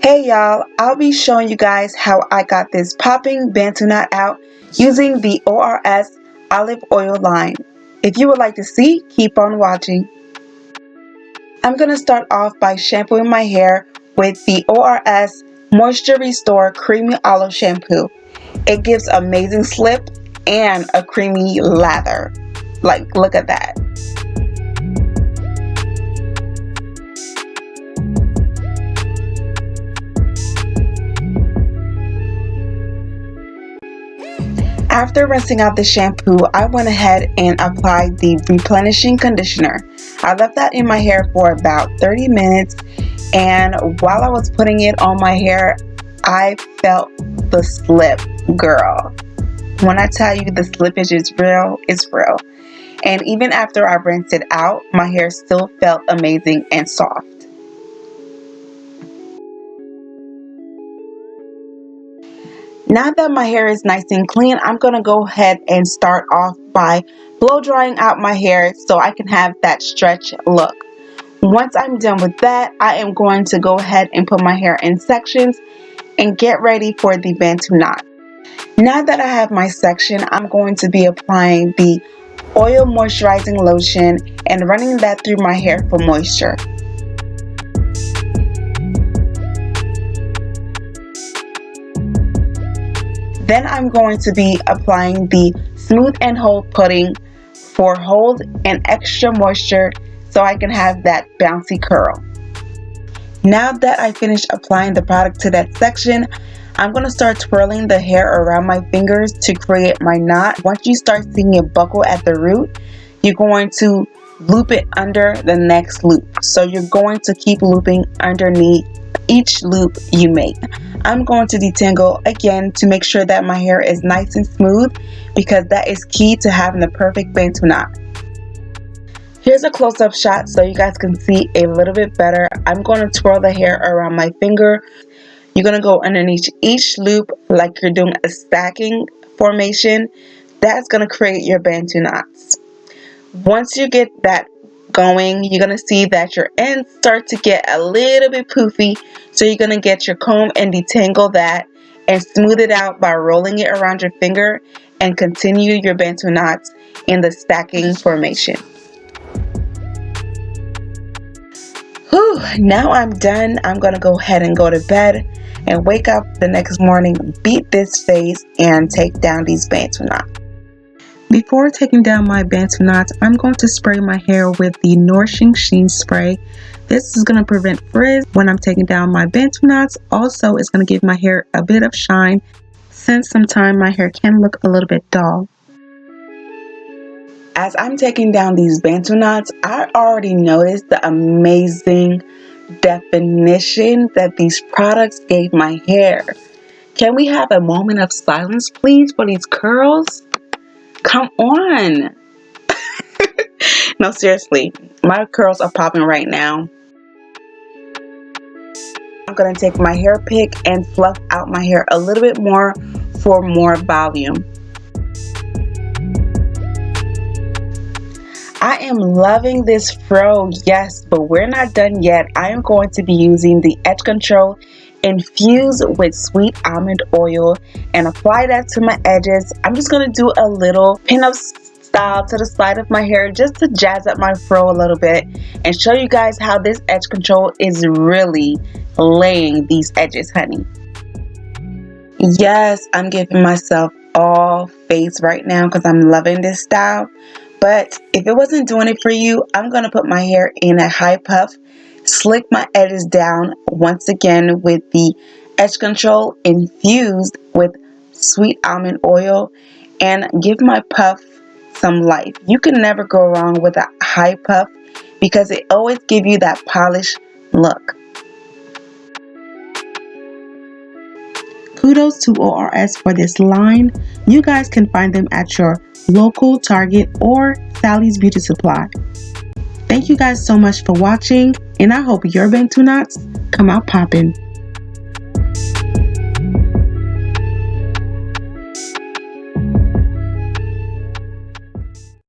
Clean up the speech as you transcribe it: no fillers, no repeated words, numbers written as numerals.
Hey y'all, I'll be showing you guys how I got this popping Bantu knot out using the ORS Olive Oil line. If you would like to see, keep on watching. I'm going to start off by shampooing my hair with the ORS Moisture Restore Creamy Aloe Shampoo. It gives amazing slip and a creamy lather. Like, look at that. After rinsing out the shampoo, I went ahead and applied the replenishing conditioner. I left that in my hair for about 30 minutes, and while I was putting it on my hair, I felt the slip, girl. When I tell you the slippage is real, it's real. And even after I rinsed it out, my hair still felt amazing and soft. Now that my hair is nice and clean, I'm going to go ahead and start off by blow drying out my hair so I can have that stretch look. Once I'm done with that, I am going to go ahead and put my hair in sections and get ready for the Bantu knot. Now that I have my section, I'm going to be applying the oil moisturizing lotion and running that through my hair for moisture. Then I'm going to be applying the Smooth and Hold pudding for hold and extra moisture so I can have that bouncy curl. Now that I finished applying the product to that section, I'm going to start twirling the hair around my fingers to create my knot. Once you start seeing it buckle at the root, you're going to loop it under the next loop. So you're going to keep looping underneath each loop you make. I'm going to detangle again to make sure that my hair is nice and smooth, because that is key to having the perfect Bantu knot. Here's a close-up shot so you guys can see a little bit better. I'm going to twirl the hair around my finger. You're going to go underneath each loop like you're doing a stacking formation. That's going to create your Bantu knots. Once you get that going, you're going to see that your ends start to get a little bit poofy, so you're going to get your comb and detangle that and smooth it out by rolling it around your finger and continue your Bantu knots in the stacking formation. Whew, now I'm done. I'm going to go ahead and go to bed and wake up the next morning, beat this face, and take down these Bantu knots. Before taking down my Bantu knots, I'm going to spray my hair with the Nourishing Sheen Spray. This is going to prevent frizz when I'm taking down my Bantu knots. Also, it's going to give my hair a bit of shine, since sometimes my hair can look a little bit dull. As I'm taking down these Bantu knots, I already noticed the amazing definition that these products gave my hair. Can we have a moment of silence, please, for these curls? Come on. No, seriously, my curls are popping right now. I'm going to take my hair pick and fluff out my hair a little bit more for more volume. I am loving this fro, yes, but we're not done yet. I am going to be using the edge control infused with sweet almond oil and apply that to my edges. I'm just going to do a little pin-up style to the side of my hair just to jazz up my fro a little bit and show you guys how this edge control is really laying these edges, honey. Yes, I'm giving myself all face right now because I'm loving this style. But if it wasn't doing it for you, I'm going to put my hair in a high puff, slick my edges down once again with the edge control infused with sweet almond oil, and give my puff some life. You can never go wrong with a high puff because it always gives you that polished look. Kudos to ORS for this line. You guys can find them at your local Target or Sally's Beauty Supply. Thank you guys so much for watching, and I hope your Bantu knots come out poppin'.